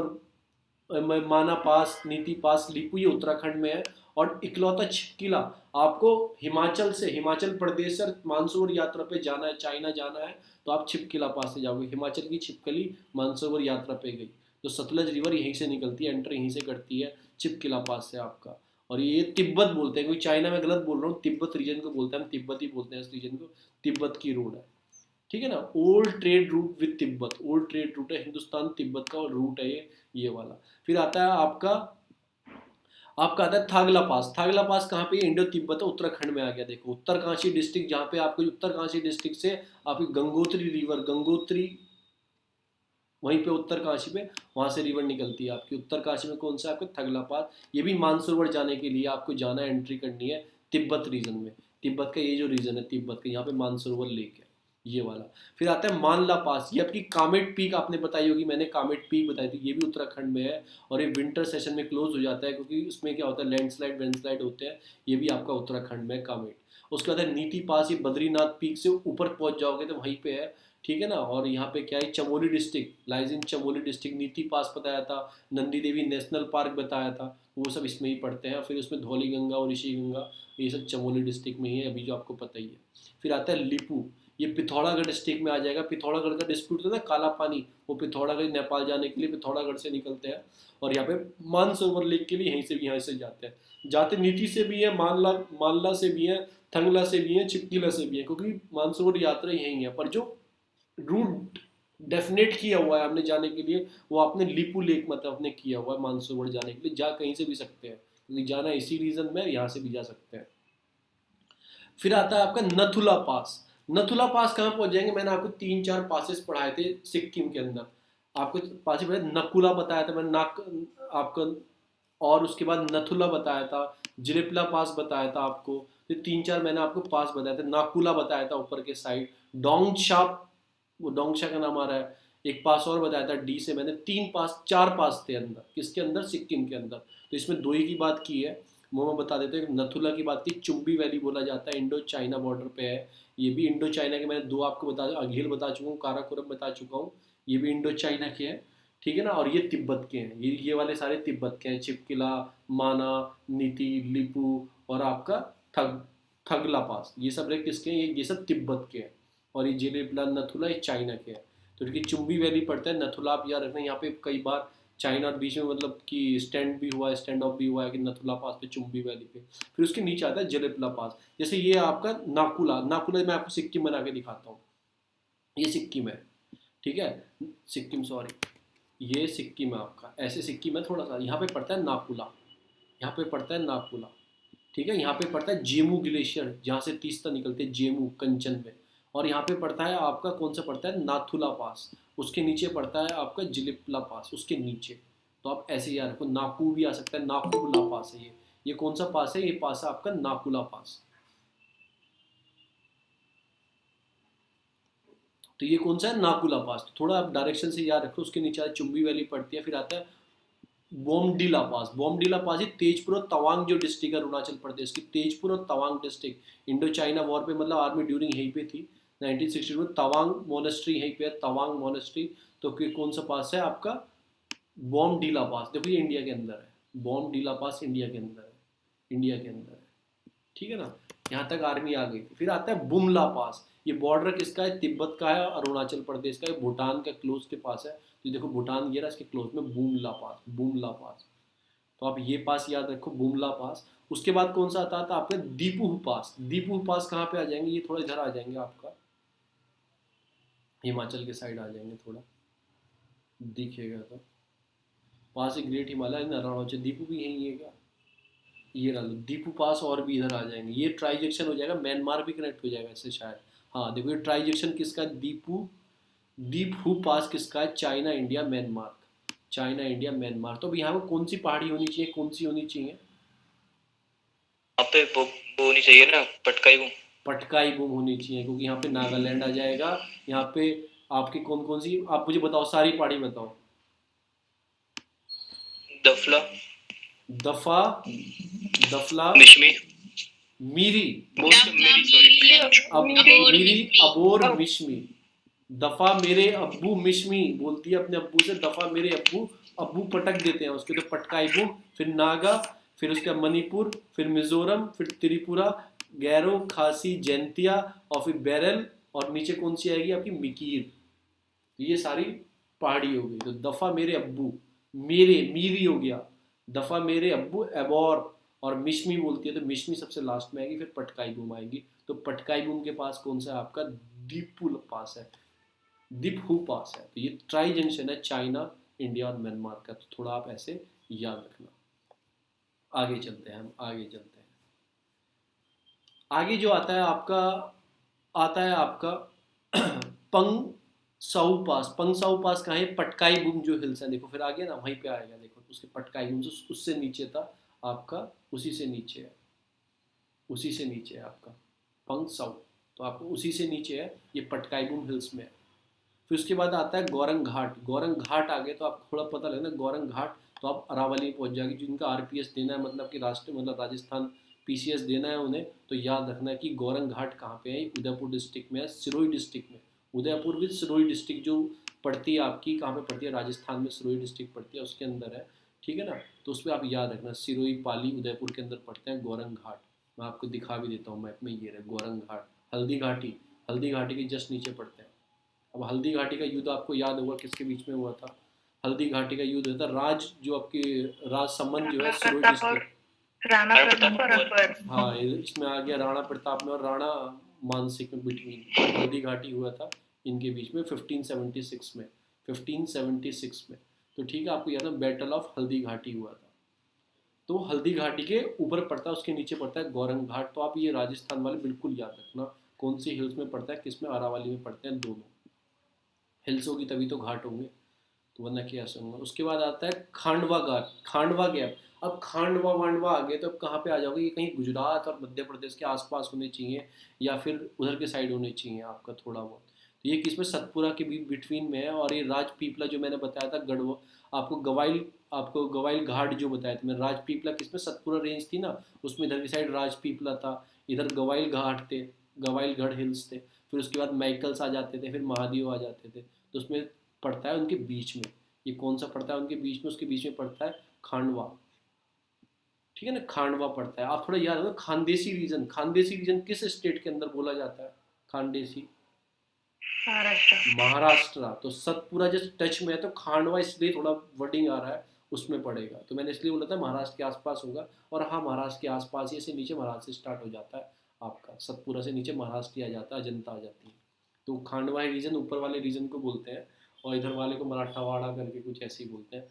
माना पास, नीति पास, लिपू ये उत्तराखंड में है। और इकलौता छिपकिला आपको हिमाचल से, हिमाचल प्रदेश से मानसरोवर यात्रा पे जाना है, चाइना जाना है, तो आप छिपकिला पास से जाओगे। हिमाचल की छिपकली मानसरोवर यात्रा पे गई, तो सतलज रिवर यहीं से निकलती है, एंटर यहीं से करती है छिपकिला पास से आपका। और ये तिब्बत बोलते हैं, कोई चाइना में गलत बोल रहा हूँ, तिब्बत रीजन को बोलते हैं हम, तिब्बत ही बोलते हैं इस रीजन को। तिब्बत की रोड है, ठीक है ना। Old trade route with Tibet, old trade route है, हिंदुस्तान तिब्बत का रूट है ये वाला। फिर आता है आपका आपका आता है थागला पास। थागला पास कहाँ पे? इंडो तिब्बत है, उत्तराखंड में आ गया। देखो उत्तरकाशी डिस्ट्रिक्ट, जहाँ पे आपको उत्तरकाशी डिस्ट्रिक्ट से आपकी गंगोत्री रिवर, गंगोत्री वहीं पे उत्तरकाशी पे, वहां से रिवर निकलती है आपकी। उत्तरकाशी में कौन सा? आपका थगला पास। ये भी मानसरोवर जाने के लिए आपको जाना है, एंट्री करनी है तिब्बत रीजन में। तिब्बत का ये जो रीजन है तिब्बत का, यहाँ पे मानसरोवर लेक है ये वाला। फिर आता है मानला पास, ये आपकी कामेट पीक आपने बताई होगी, मैंने कामेट पीक बताई थी, ये भी उत्तराखंड में है। और ये विंटर सेशन में क्लोज हो जाता है, क्योंकि उसमें क्या होता है, लैंडस्लाइड वैंडस्लाइड होते हैं। ये भी आपका उत्तराखंड में कामेट। उसके बाद है नीति पास, ये बद्रीनाथ पीक से ऊपर पहुंच जाओगे तो वहीं पे है, ठीक है ना। और यहाँ पे क्या है, Chamoli district lies in Chamoli district. नीति पास बताया था, नंदी देवी नेशनल पार्क बताया था, वो सब इसमें ही पड़ते हैं। फिर उसमें धौली गंगा और ऋषि गंगा, ये सब चमोली डिस्ट्रिक्ट में ही है, अभी जो आपको पता ही है। फिर आता है लिपू, ये पिथौरागढ़ डिस्ट्रिक्ट में आ जाएगा। पिथौरागढ़ का डिस्प्यूट होता है ना, काला पानी, वो पिथौरागढ़ नेपाल जाने के लिए पिथौरागढ़ से निकलते हैं। और यहाँ पे मानसरोवर लेक के लिए यहाँ से जाते हैं। जाते नीति से भी है, मानला से भी है, थंगला से भी है, छिपकिला से भी है, क्योंकि मानसरोवर यात्रा यही है। पर जो रूट डेफिनेट किया हुआ है हमने जाने के लिए, वो आपने लिपू लेक मतलब आपने किया हुआ है मानसरोवर जाने के लिए। जा कहीं से भी सकते हैं, क्योंकि जाना इसी रीजन में, यहाँ से भी जा सकते हैं। फिर आता है आपका नथुला पास। नथुला पास कहाँ पहुंच जाएंगे, मैंने आपको 3-4 पासेस पढ़ाए थे सिक्किम के अंदर। आपको पास ही नकुला बताया था मैंने, नाक आपका। और उसके बाद नथुला बताया था, जिलेपला पास बताया था आपको। तो 3-4 मैंने आपको पास बताया था। नाकुला बताया था ऊपर के साइड। डोंगशा, वो डोंगशा का नाम आ रहा है। एक पास और बताया था डी से मैंने। 4 पास थे अंदर, किसके अंदर? सिक्किम के अंदर। तो इसमें 2 ही की बात की है, वो मैं बता देता हूँ। नथुला की बात की, चुम्बी वैली बोला जाता है, इंडो चाइना बॉर्डर पे है। ये भी इंडो चाइना के, मैंने 2 आपको बता, अघिल बता चुका हूँ, काराकोरम बता चुका हूँ, ये भी इंडो चाइना के हैं, ठीक है ना। और ये तिब्बत के हैं, ये वाले सारे तिब्बत के हैं। छिपकिला, माना, नीति, लिपू और आपका थगला पास, ये सब किसके हैं? ये सब तिब्बत के हैं। और ये जिलेबला, नथुला, ये चाइना के हैं। तो इनकी चुम्बी वैली पड़ता है। नथुला आप याद रखना, यहाँ पे कई बार चाइना और बीच में मतलब कि स्टैंड भी हुआ है, स्टैंड ऑफ भी हुआ है कि नथुला पास पे, चुम्बी वैली पे। फिर उसके नीचे आता है जिलेबला पास। जैसे ये आपका नाकुला, नाकुला मैं आपको सिक्किम बना के दिखाता हूँ, ये सिक्किम है, ठीक है, सिक्किम, सॉरी, ये सिक्किम है आपका, ऐसे सिक्किम है थोड़ा सा। यहाँ पे पड़ता है नाकुला, यहाँ पे पड़ता है नाकुला, ठीक है। यहाँ पे पड़ता है जेमू ग्लेशियर, जहाँ से तीस्ता निकलते हैं, जेमू कंचन में। और यहाँ पे पड़ता है आपका कौन सा पड़ता है? नाथुला पास। उसके नीचे पड़ता है आपका जिलिपला पास, उसके नीचे। तो आप ऐसे याद रखो, नाकू भी आ सकता है, नाकुला पास है ये कौन सा पास है? ये पास है आपका नाकुला पास। तो ये कौन सा है? नाकुला पास। तो थोड़ा आप डायरेक्शन से याद रखो। उसके नीचे चुम्बी वैली पड़ती है। फिर आता है बोमडीला पास, बोमडीला पास ही तेजपुर और तवांग जो डिस्ट्रिक्ट है अरुणाचल प्रदेश की, तेजपुर और Tawang district, Indo China war पे मतलब आर्मी ड्यूरिंग यहीं पे थी 1960 में। तवांग मोनेस्ट्री यहीं पे है, तवांग मोनेस्ट्री। तो कौन सा पास है आपका, बोमडीला पास। देखो ये इंडिया के अंदर है, बोमडीला पास इंडिया के अंदर है, इंडिया के अंदर है, ठीक है ना। यहाँ तक आर्मी आ गई। फिर आता है बुमला पास, ये बॉर्डर किसका है, तिब्बत का है, अरुणाचल प्रदेश का है, भूटान का क्लोज के पास है। तो देखो भूटान ये रहा, इसके क्लोज में बुमला पास, बुमला पास। तो आप ये पास याद रखो, बुमला पास। उसके बाद कौन सा आता था आपका, दीपू पास। दीपू पास कहाँ पे आ जाएंगे, ये थोड़ा इधर आ जाएंगे आपका, हिमाचल के साइड आ जाएंगे थोड़ा, दिखेगा तो पास ही ग्रेट हिमालय अरुणाचल, दीपू भी यही है क्या, ये रहा लो दीपू पास। और भी इधर आ जाएंगे, ये ट्राइजेक्शन हो जाएगा, म्यांमार भी कनेक्ट हो जाएगा इससे शायद। हाँ देखो ये ट्राइजेक्शन किसका है, दीपू, दीपू पास किसका है, China India Myanmar, China India Myanmar. तो अब यहाँ पर कौन सी पहाड़ी होनी चाहिए, कौन सी होनी चाहिए, वहाँ पे वो होनी चाहिए ना, पटकाई वो। पटकाई बूम होनी चाहिए, क्योंकि यहाँ पे नागालैंड आ जाएगा। यहाँ पे आपकी कौन कौन सी, आप मुझे बताओ सारी पहाड़ी बताओ। दफला, दफा, दफला, मिशमी, मीरी, मेरी सॉरी, अब मीरी, अबोर, मिशमी। दफा मेरे अब्बू, मिशमी बोलती है अपने अब्बू से, दफा मेरे अब्बू, अब्बू पटक देते हैं उसके, तो पटकाई बूम। फिर नागा, फिर उसका मणिपुर, फिर मिजोरम, फिर त्रिपुरा, गैरो, खासी, जैंतिया, और फिर बैरल, और नीचे कौन सी आएगी आपकी, मिकीर। तो ये सारी पहाड़ी हो गई। तो दफा मेरे अब्बू, मेरे मीरी हो गया, दफा मेरे अब्बू एबोर, और मिशमी बोलती है तो मिशमी सबसे लास्ट में आएगी, फिर पटकाई बूम आएगी। तो पटकाई बूम के पास कौन सा है आपका, दीपुल पास है, दिपहू पास है। तो ये ट्राई जंक्शन है चाइना, इंडिया और म्यांमार का। तो थोड़ा आप ऐसे याद रखना। आगे चलते हैं, हम आगे चलते हैं। आगे जो आता है आपका, आता है आपका पंग साउ पास। पंग साउ पास कहाँ है, पटकाई बुम जो हिल्स है, देखो फिर आगे ना वहीं पे आएगा, देखो उसके पटकाई बुम से उससे नीचे था आपका, उसी से नीचे है, उसी से नीचे है आपका पंग साउ। तो आपको उसी से नीचे है, ये पटकाई बुम हिल्स में है। फिर उसके बाद आता है गौरंग घाट। गौरंग घाट आ गए तो आपको थोड़ा पता लगना, गौरंग घाट तो आप अरावली में पहुंच जाएगी। जिनका आरपीएस देना है, मतलब कि राष्ट्र मतलब राजस्थान पीसीएस देना है उन्हें, तो याद रखना है कि गौरंग घाट कहाँ पे है, उदयपुर डिस्ट्रिक्ट में है, सिरोही डिस्ट्रिक्ट में। उदयपुर विद सिरोही डिस्ट्रिक्ट जो पड़ती है आपकी, कहाँ पे पड़ती है, राजस्थान में सिरोही डिस्ट्रिक्ट पड़ती है, उसके अंदर है, ठीक है ना। तो उस पर आप याद रखना, सिरोही, पाली, उदयपुर के अंदर पड़ते हैं गौरंग घाट। मैं आपको दिखा भी देता हूँ मैप में, ये रहे गौरंग घाट। हल्दी घाटी, हल्दी घाटी के जस्ट नीचे पड़ते हैं। अब हल्दी घाटी का युद्ध आपको याद होगा किसके बीच में हुआ था, हल्दी घाटी का युद्ध हुआ था राज, जो आपके राज संबंध जो है सिरोही डिस्ट्रिक्ट, राणा प्रताप और अकबर। हाँ इसमें आ गया राणा प्रताप में और राणा मानसिंह में बिटवीन हल्दी घाटी हुआ था इनके बीच में 1576 में, 1576 में। तो ठीक है, आपको याद है बैटल ऑफ हल्दी घाटी हुआ था। तो हल्दी घाटी के ऊपर पड़ता है, उसके नीचे पड़ता है गौरंग घाट। तो आप ये राजस्थान वाले बिल्कुल याद रखना, कौन सी हिल्स में पड़ता है, किस में, अरावली में पड़ते हैं, दोनों हिल्स होगी तभी तो घाट होंगे, तो वरना क्या होगा। उसके बाद आता है खांडवा घाट, खांडवा गैप। अब खांडवा वांडवा आ गए तो अब कहाँ पे आ जाओगे, ये कहीं गुजरात और मध्य प्रदेश के आसपास होने चाहिए, या फिर उधर के साइड होने चाहिए आपका थोड़ा बहुत। तो ये किसमें, सतपुरा के भी बिटवीन में है। और ये राजपीपला जो मैंने बताया था, गढ़वा, आपको गवाइल घाट जो बताया था मैंने, राजपीपला किसमें, सतपुरा रेंज थी ना, उसमें इधर की साइड राजपीपला था, इधर गवाइल घाट थे, गवाइलगढ़ हिल्स थे। फिर उसके बाद मैकल्स आ जाते थे, फिर महादेव आ जाते थे। तो उसमें पड़ता है उनके बीच में, ये कौन सा पड़ता है उनके बीच में, उसके बीच में पड़ता है खांडवा, ठीक है ना, खांडवा पड़ता है। आप थोड़ा याद रखो, खानदेशी रीजन, खानदेशी रीजन किस स्टेट के अंदर बोला जाता है, खानदेशी, महाराष्ट्र। महाराष्ट्र। तो सतपुरा जस्ट टच में है, तो खांडवा इसलिए थोड़ा वर्डिंग आ रहा है उसमें पड़ेगा, तो मैंने इसलिए बोला था महाराष्ट्र के आसपास होगा। और हाँ महाराष्ट्र के आसपास ही, ऐसे नीचे महाराष्ट्र से स्टार्ट हो जाता है आपका, सतपुरा से नीचे महाराष्ट्र आ जाता है, अजंता आ जाती है। तो खांडवा रीजन ऊपर वाले रीजन को बोलते हैं, और इधर वाले को मराठावाड़ा करके कुछ ऐसे ही बोलते हैं।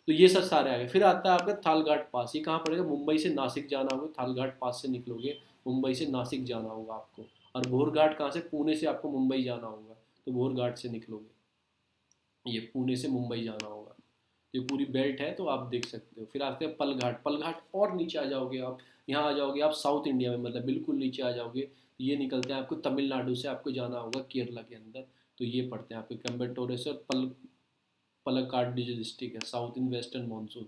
तो ये सब सारे आ गए। फिर आता है आपका थालघाट पास, ये कहाँ पड़ेगा, मुंबई से नासिक जाना होगा, थालघाट पास से निकलोगे, मुंबई से नासिक जाना होगा आपको। और भोरघाट कहाँ से, पुणे से आपको मुंबई जाना होगा, तो भोरघाट से निकलोगे, ये पुणे से मुंबई जाना होगा। ये पूरी बेल्ट है, तो आप देख सकते हो। फिर आते हैं पलघाट, पलघाट और नीचे आ जाओगे आप, यहाँ आ जाओगे आप साउथ इंडिया में, मतलब बिल्कुल नीचे आ जाओगे। ये निकलते हैं आपको तमिलनाडु से, आपको जाना होगा केरला के अंदर। तो ये पड़ते हैं आपके कम्बेटोरे से, और पलक्काड जो डिस्ट्रिक्ट है, साउथ इन वेस्टर्न मानसून।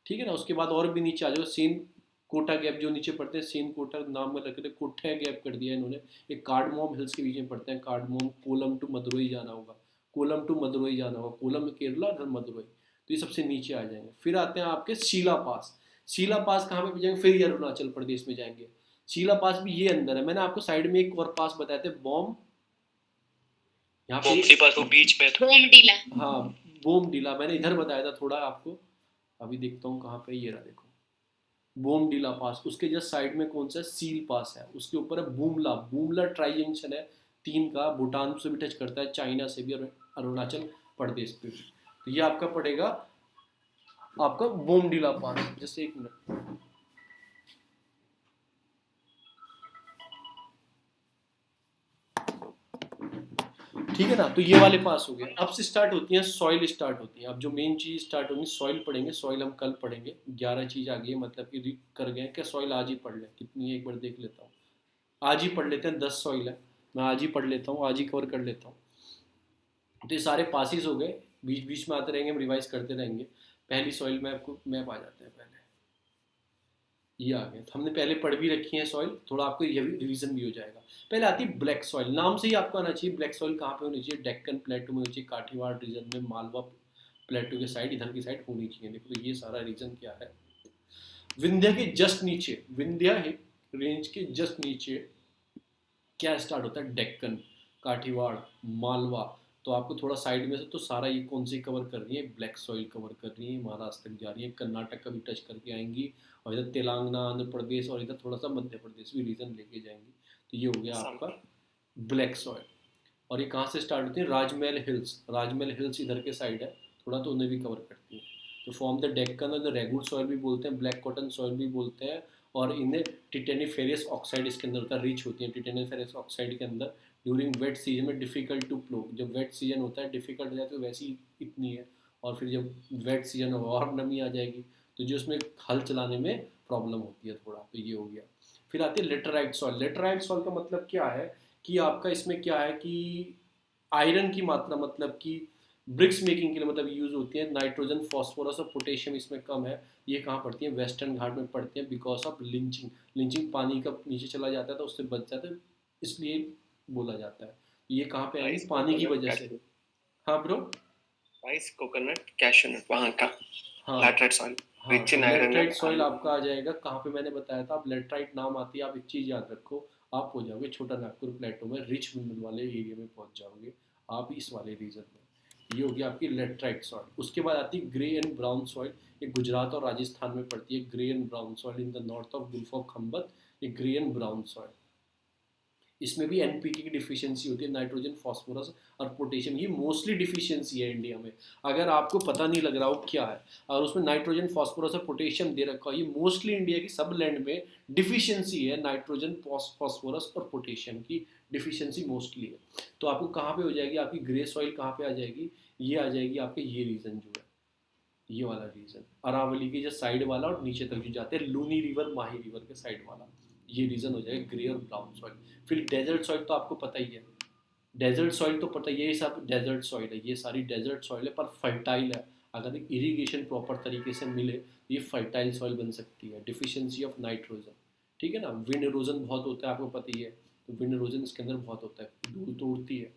ठीक है ना। उसके बाद और भी नीचे आ जाओ, सेन कोटा गैप जो नीचे पड़ते हैं, सेन कोटा नाम में रख के कोठा गैप कर दिया इन्होंने। एक कार्डमोम हिल्स के बीच में पड़ते हैं, कार्डमोम। कोलम टू मदुरई जाना होगा, कोलम टू मदुरई जाना होगा, कोलम केरला और मदुरई, तो ये सबसे नीचे आ जाएंगे। फिर आते हैं आपके शीला पास। शीला पास कहाँ पे जाएंगे, फिर ये अरुणाचल प्रदेश में जाएंगे। शीला पास भी ये अंदर है। मैंने आपको साइड में एक और पास बताए थे, बॉम, यहाँ पे बोमडी पास वो बीच में था। बोमडीला। हाँ बोमडीला, मैंने इधर बताया था थोड़ा आपको। अभी देखता हूँ कहाँ पे, ये रहा देखो, बोमडीला पास। उसके जस्ट साइड में कौन सा है, सील पास है। उसके ऊपर है बूमला, बूमला ट्राई जंक्शन है तीन का, भूटान से भी टच करता है, चाइना से भी और अरुणाचल प्रदेश पे भी। तो ये आपका पड़ेगा आपका बोमडीला पास। जैसे एक मिनट, ठीक है ना। तो ये वाले पास हो गए। अब से स्टार्ट होती है सॉइल, स्टार्ट होती है। अब जो मेन चीज स्टार्ट होगी सॉइल पढ़ेंगे। सॉइल हम कल पढ़ेंगे, 11 चीज आ गई है, मतलब कि कर गए क्या, सॉइल आज ही पढ़ लें, कितनी है एक बार देख लेता हूँ। आज ही पढ़ लेते हैं, 10 सॉइल है, मैं आज ही पढ़ लेता हूँ, आज ही कवर कर लेता हूँ। तो ये सारे पासिस हो गए, बीच बीच में आते रहेंगे, हम रिवाइज करते रहेंगे। पहली सॉइल मैप को मैप आ जाते हैं पहले, ये आ गए। तो हमने पहले पढ़ भी रखी है सॉइल, थोड़ा आपको ये भी रिवीजन भी हो जाएगा। पहले आती है ब्लैक सॉइल, नाम से ही आपको आना चाहिए ब्लैक सॉइल कहाँ पे होनी चाहिए, डेक्कन प्लेटो में होनी चाहिए, काठीवाड़ रीजन में, मालवा प्लेटो के साइड, इधर की साइड होनी चाहिए। देखो तो ये सारा रीजन क्या है, विंध्या के जस्ट नीचे, विंध्या रेंज के जस्ट नीचे क्या स्टार्ट होता है, डेक्कन, काठीवाड़, मालवा। तो आपको थोड़ा साइड में से तो सारा ये कौन सी कवर कर रही है, ब्लैक सॉइल कवर कर रही है, महाराष्ट्र तक जा रही है, कर्नाटक का भी टच करके आएंगी, और इधर तेलंगाना, आंध्र प्रदेश और इधर थोड़ा सा मध्य प्रदेश भी रीजन लेके जाएंगी। तो ये हो गया आपका ब्लैक सॉइल। और ये कहाँ से स्टार्ट होती है, राजमहल हिल्स, राजमहल हिल्स इधर के साइड है थोड़ा, तो उन्हें भी कवर करती है। तो फॉर्म द डेक्कन और द रेगुलर सॉइल भी बोलते हैं, ब्लैक कॉटन सॉइल भी बोलते हैं। और इन्हें टिटेनिफेरस ऑक्साइड इसके अंदर का रिच होती है, टिटेनिफेरस ऑक्साइड के अंदर ड्यूरिंग वेट सीजन में डिफिकल्ट टू प्लो। जब वेट सीजन होता है डिफिकल्ट हो जाता है, तो वैसी इतनी है। और फिर जब वेट सीजन और नमी आ जाएगी तो जो उसमें हल चलाने में प्रॉब्लम होती है थोड़ा। तो ये हो गया। फिर आती है लेटराइट सॉइल। लेटराइट सॉइल का मतलब क्या है कि आपका इसमें क्या है कि आयरन की मात्रा, मतलब कि ब्रिक्स मेकिंग के लिए मतलब यूज होती है। नाइट्रोजन, फॉस्फोरस और पोटेशियम इसमें कम है। ये कहाँ पड़ती है, वेस्टर्न घाट में पड़ती है, बिकॉज ऑफ लिंचिंग। लिंचिंग पानी का नीचे चला जाता है तो उससे बच जाता है, इसलिए बोला जाता है। ये कहाँ पे आएगी, पानी की वजह से। हाँ ब्रो, राइस, कोकोनट, कैशू नट, वहाँ का हाँ लैटराइट सॉइल, हाँ, rich in iron. Laterite soil आपका आ जाएगा कहाँ पे, मैंने बताया था। आप लेटराइट नाम आती है, आप एक चीज़ याद रखो, आप हो जाओगे छोटा नागपुर प्लेटो में, रिच मिनरल वाले एरिया में पहुंच जाओगे आप, इस वाले रीजन में। ये होगी आपकी लेटराइट सॉइल। उसके बाद आती है ग्रे एंड ब्राउन सॉइल। ये गुजरात और राजस्थान में पड़ती है, grey and brown soil in the north of gulf of Khambhat. ये ग्रे एंड ब्राउन सॉइल, इसमें भी एनपीके की डिफिशियंसी होती है, नाइट्रोजन, फास्फोरस और पोटेशियम। ये मोस्टली डिफिशियंसी है इंडिया में, अगर आपको पता नहीं लग रहा हो क्या है, और उसमें नाइट्रोजन, फास्फोरस और पोटेशियम दे रखा है। ये मोस्टली इंडिया की सब लैंड में डिफिशियंसी है, नाइट्रोजन, फास्फोरस और पोटेशियम की डिफिशियंसी मोस्टली है। तो आपको कहाँ पे हो जाएगी, आपकी ग्रे सॉइल कहाँ पे आ जाएगी, ये आ जाएगी आपके ये रीजन जो है, ये वाला रीजन, अरावली के जो साइड वाला और नीचे तक जो जाते हैं, लूनी रिवर, माही रिवर के साइड वाला, ये रीजन हो जाएगा ग्रे और ब्राउन सॉइल। फिर डेजर्ट सॉइल तो आपको पता ही है, डेजर्ट सॉइल तो पता ही है, ये सब डेजर्ट सॉइल है, ये सारी डेजर्ट सॉइल है, पर फर्टाइल है। अगर इरिगेशन प्रॉपर तरीके से मिले ये फर्टाइल सॉइल बन सकती है। डिफिशियंसी ऑफ नाइट्रोजन, ठीक है ना। विंड इरोजन बहुत होता है, आपको पता ही है, तो विंड इरोजन इसके अंदर बहुत होता है, धूल तोड़ती है।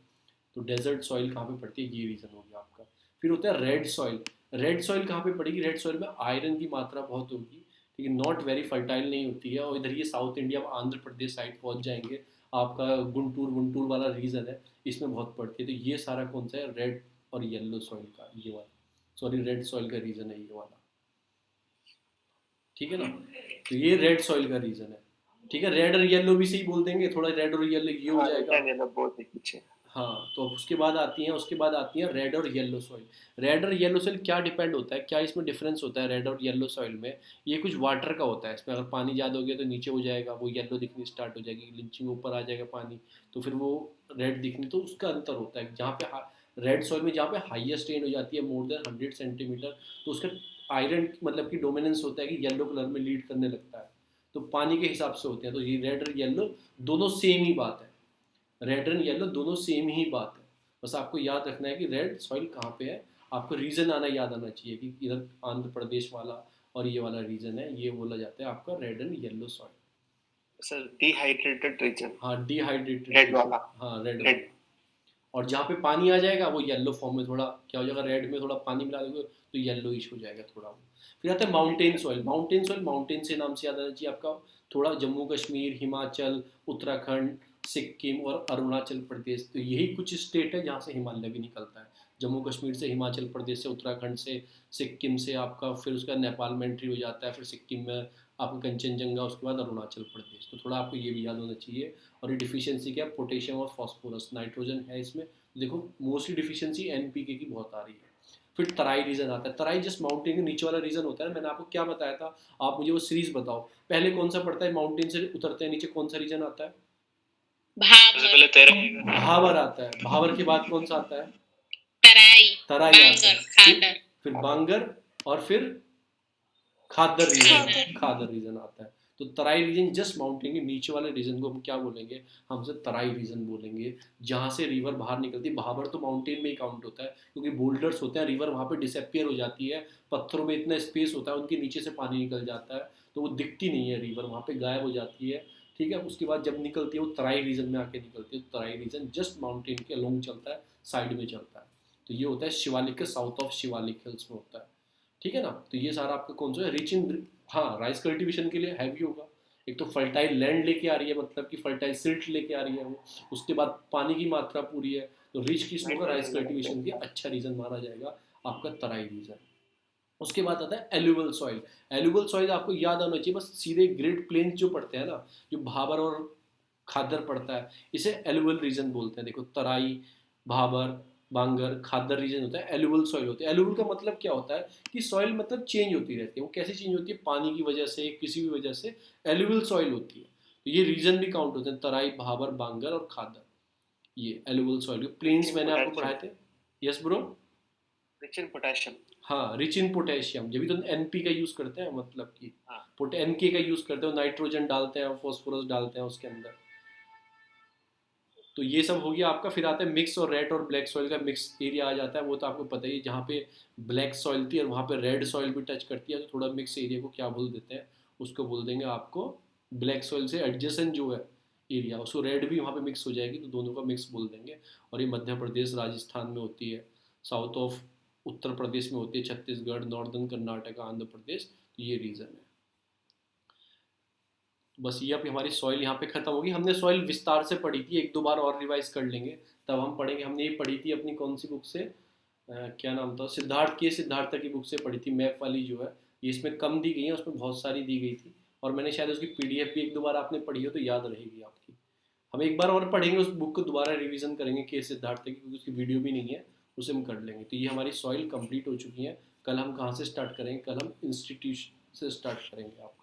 तो डेजर्ट सॉइल कहाँ पे पड़ती है, ये रीजन हो गया आपका। फिर होता है रेड सॉइल। रेड सॉइल कहाँ पे पड़ेगी, रेड सॉइल में आयरन की मात्रा बहुत होगी, लेकिन नॉट वेरी फर्टाइल नहीं होती है। और इधर ये south India, Andhra Pradesh side पहुंच जाएंगे, आपका गुंटूर वुंटूर वाला रीजन है, इसमें बहुत पड़ती है। तो ये सारा कौन सा है, रेड और येलो सॉइल का, ये वाला, सॉरी रेड सॉइल का रीजन है ये वाला, ठीक है ना। तो ये रेड सॉइल का रीजन है, ठीक है। रेड और येलो भी सही बोल देंगे, थोड़ा रेड और येलो ये हो जाएगा। बहुत पीछे। हाँ, तो उसके बाद आती हैं रेड और येलो सॉइल। रेड और येलो सॉइल क्या डिपेंड होता है, क्या इसमें डिफरेंस होता है रेड और येलो सॉइल में, ये कुछ वाटर का होता है। इसमें अगर पानी ज़्यादा हो गया तो नीचे हो जाएगा, वो येलो दिखनी स्टार्ट हो जाएगी, लिंचिंग ऊपर आ जाएगा पानी, तो फिर वो रेड दिखनी। तो उसका अंतर होता है, जहाँ पे रेड सॉइल में जहाँ पे हाईएस्ट रेन हो जाती है मोर देन 100 सेंटीमीटर, तो उसका आयरन मतलब कि डोमिनेंस होता है कि येलो कलर में लीड करने लगता है, तो पानी के हिसाब से होते हैं। तो ये रेड और येलो दोनों सेम ही बात है, रेड एंड येलो दोनों सेम ही बात है। बस आपको याद रखना है कि रेड सॉइल कहाँ पे है, आपको रीजन याद आना चाहिए कि इधर आंध्र प्रदेश वाला, और ये वाला रीजन है, ये बोला जाता है आपका red and yellow soil. Sir dehydrated region, हाँ डिहाइड्रेटेड, रेड वाला, हाँ रेड रेड। और जहाँ पे पानी आ जाएगा वो येलो फॉर्म में, थोड़ा क्या हो जाएगा, रेड में थोड़ा पानी मिला दोगे तो येलोइश हो जाएगा थोड़ा वो। फिर आता है mountain soil. Mountain soil, mountain से नाम से याद आना चाहिए आपका, थोड़ा जम्मू कश्मीर, हिमाचल, उत्तराखंड, सिक्किम और अरुणाचल प्रदेश, तो यही कुछ स्टेट है जहाँ से हिमालय भी निकलता है। जम्मू कश्मीर से, हिमाचल प्रदेश से, उत्तराखंड से, सिक्किम से आपका, फिर उसका नेपाल में एंट्री हो जाता है, फिर सिक्किम में आपका कंचनजंगा, उसके बाद अरुणाचल प्रदेश। तो थोड़ा आपको ये भी याद होना चाहिए। और ये डिफिशियंसी क्या है, पोटेशियम और फॉस्फोरस, नाइट्रोजन है इसमें। देखो मोस्टली डिफिशियंसी एनपीके की बहुत आ रही है। फिर तराई रीजन आता है। तराई जस्ट माउंटेन के नीचे वाला रीजन होता है। मैंने आपको क्या बताया था, आप मुझे वो सीरीज बताओ, पहले कौन सा पड़ता है, माउंटेन से उतरते हैं नीचे कौन सा रीजन आता है, सबसे पहले तेरा भाबर आता है। भाबर के बाद कौन सा आता है, तराई, तराई आता बांगर, है। खादर, फिर बांगर और फिर खादर रीजन, खादर रीजन आता है। तो तराई रीजन जस्ट माउंटेन के नीचे वाले रीजन को हम क्या बोलेंगे, हम से तराई रीजन बोलेंगे, जहाँ से रिवर बाहर निकलती है। भाबर तो माउंटेन में ही काउंट होता है क्योंकि बोल्डर्स होते हैं, रिवर वहाँ पे डिसअपियर हो जाती है, पत्थरों में इतना स्पेस होता है, उनके नीचे से पानी निकल जाता है, तो वो दिखती नहीं है रिवर, वहाँ पे गायब हो जाती है। ठीक है, उसके बाद जब निकलती है वो तराई रीजन में आके निकलती है। तराई रीजन जस्ट माउंटेन के अलोंग चलता है, साइड में चलता है। तो ये होता है शिवालिक के साउथ ऑफ शिवालिक हिल्स में होता है। ठीक है ना, तो ये सारा आपका कौन सा है, रिच इन, हाँ राइस कल्टीवेशन के लिए हैवी होगा। एक तो फर्टाइल लैंड लेके आ रही है, मतलब कि फर्टाइल सिल्ट लेके आ रही है वो, उसके बाद पानी की मात्रा पूरी है, तो रिच किस होगा, राइस कल्टीवेशन के अच्छा रीजन माना जाएगा आपका तराई रीजन। उसके बाद आता है एलुवल सॉइल। एलुवल सॉइल आपको याद आना चाहिए, बस सीधे ग्रेट प्लेन्स जो पड़ते हैं ना, जो भाबर और खादर पड़ता है, इसे एलुवल रीजन बोलते हैं। देखो तराई, भाबर, बांगर, खादर रीजन होता है, एलुवल सॉइल होते हैं। एलुवल का मतलब क्या होता है कि सॉइल मतलब चेंज होती रहती है। वो कैसे चेंज होती है, पानी की वजह से, किसी भी वजह से एलुवल सॉइल होती है। तो ये रीजन भी काउंट होते हैं, तराई, भाबर, बांगर और खादर, ये एलुवल सॉइल। प्लेन्स मैंने आपको पढ़ाए थे। Yes bro, rich in potassium. हाँ रिच इन पोटेशियम, जब भी तो एनपी का यूज करते हैं, मतलब कि हाँ। एनके का यूज करते हैं, नाइट्रोजन डालते हैं, फॉस्फोरस डालते हैं उसके अंदर। तो ये सब हो गया आपका। फिर आता है मिक्स और रेड और ब्लैक सॉइल का मिक्स एरिया आ जाता है, वो तो आपको पता ही है, जहाँ पे ब्लैक सॉइल थी और वहाँ पे रेड सॉइल भी टच करती है, तो थोड़ा मिक्स एरिया को क्या बोल देते हैं, उसको बोल देंगे आपको ब्लैक सॉइल से एडजेसेंट जो है एरिया, उसको रेड भी वहाँ पे मिक्स हो जाएगी, तो दोनों का मिक्स बोल देंगे। और ये मध्य प्रदेश, राजस्थान में होती है, साउथ ऑफ उत्तर प्रदेश में होती है, छत्तीसगढ़, नॉर्दर्न कर्नाटका, आंध्र प्रदेश, तो ये रीजन है। बस ये अब हमारी सॉइल यहाँ पे खत्म होगी। हमने सॉइल विस्तार से पढ़ी थी, एक दो बार और रिवाइज कर लेंगे तब हम पढ़ेंगे। हमने ये पढ़ी थी अपनी कौन सी बुक से, क्या नाम था, सिद्धार्थ की बुक से पढ़ी थी, मैप वाली जो है, ये इसमें कम दी गई है, उसमें बहुत सारी दी गई थी, और मैंने शायद उसकी पीडीएफ भी एक दो बार आपने पढ़ी हो तो याद रहेगी आपकी। हम एक बार और पढ़ेंगे, उस बुक को दोबारा रिवीजन करेंगे के सिद्धार्थ की, क्योंकि उसकी वीडियो भी नहीं है, उसे हम कर लेंगे। तो ये हमारी सॉइल कंप्लीट हो चुकी है। कल हम कहाँ से स्टार्ट करेंगे, कल हम इंस्टीट्यूशन से स्टार्ट करेंगे। आपका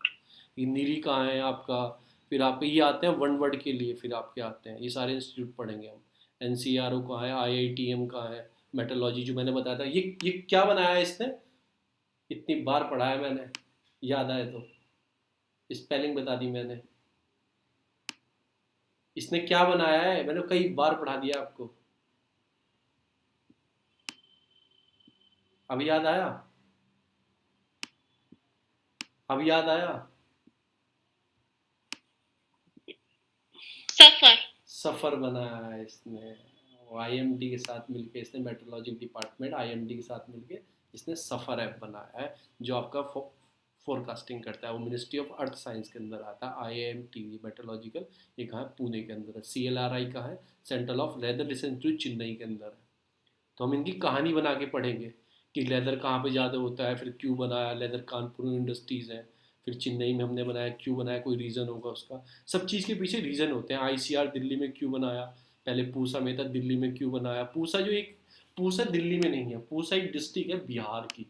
ये नीरी कहाँ है आपका, फिर आप ये आते हैं वन वर्ड के लिए, फिर आपके आते हैं ये सारे इंस्टीट्यूट पढ़ेंगे हम। एनसीआरओ कहाँ है, आईआईटीएम कहाँ है, मेट्रोलॉजी जो मैंने बताया था, ये क्या बनाया है इसने, इतनी बार पढ़ा है मैंने, याद आए तो स्पेलिंग बता दी मैंने। इसने क्या बनाया है, मैंने कई बार पढ़ा दिया आपको, अब याद आया, अब याद आया। सफर, सफ़र बनाया है इसने, आईएमडी के साथ मिलके इसने, मेट्रोलॉजी डिपार्टमेंट आईएमडी के साथ मिलके इसने सफ़र ऐप बनाया है, जो आपका फोरकास्टिंग करता है। वो मिनिस्ट्री ऑफ अर्थ साइंस के अंदर आता है। आईएमटी मेट्रोलॉजिकल, ये कहाँ है, पुणे के अंदर है। सीएलआरआई का है, central of leather research institute, Chennai के अंदर है। तो हम इनकी कहानी बना के पढ़ेंगे कि लेदर कहाँ पे ज़्यादा होता है, फिर क्यों बनाया, लेदर कानपुर में इंडस्ट्रीज़ हैं, फिर चेन्नई में हमने बनाया, क्यों बनाया, कोई रीज़न होगा उसका, सब चीज़ के पीछे रीज़न होते हैं। आईसीआर दिल्ली में क्यों बनाया, पहले पूसा में था, दिल्ली में क्यों बनाया। पूसा दिल्ली में नहीं है, पूसा एक डिस्ट्रिक्ट है बिहार की,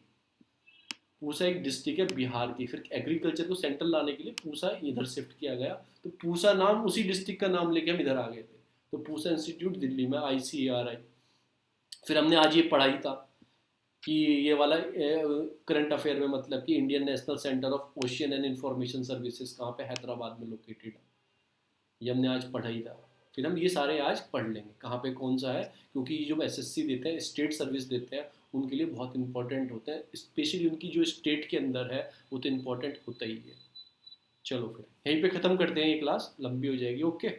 पूसा एक डिस्ट्रिक्ट है बिहार की। फिर एग्रीकल्चर को सेंट्रल लाने के लिए पूसा इधर शिफ्ट किया गया, तो पूसा नाम उसी डिस्ट्रिक्ट का नाम लेके हम इधर आ गए थे। तो पूसा इंस्टीट्यूट दिल्ली में, आईसीआरआई। फिर हमने आज ये पढ़ाई था कि ये वाला करंट अफेयर में, मतलब कि Indian national centre of ocean and information services कहाँ पे, हैदराबाद में लोकेटेड है, ये हमने आज पढ़ाई था। फिर हम ये सारे आज पढ़ लेंगे कहाँ पे कौन सा है, क्योंकि जो एसएससी देते हैं, स्टेट सर्विस देते हैं, उनके लिए बहुत इंपॉर्टेंट होते हैं, स्पेशली उनकी जो स्टेट के अंदर है वो तो इम्पोर्टेंट होता ही है। चलो फिर यहीं पे ख़त्म करते हैं, ये क्लास लंबी हो जाएगी। ओके।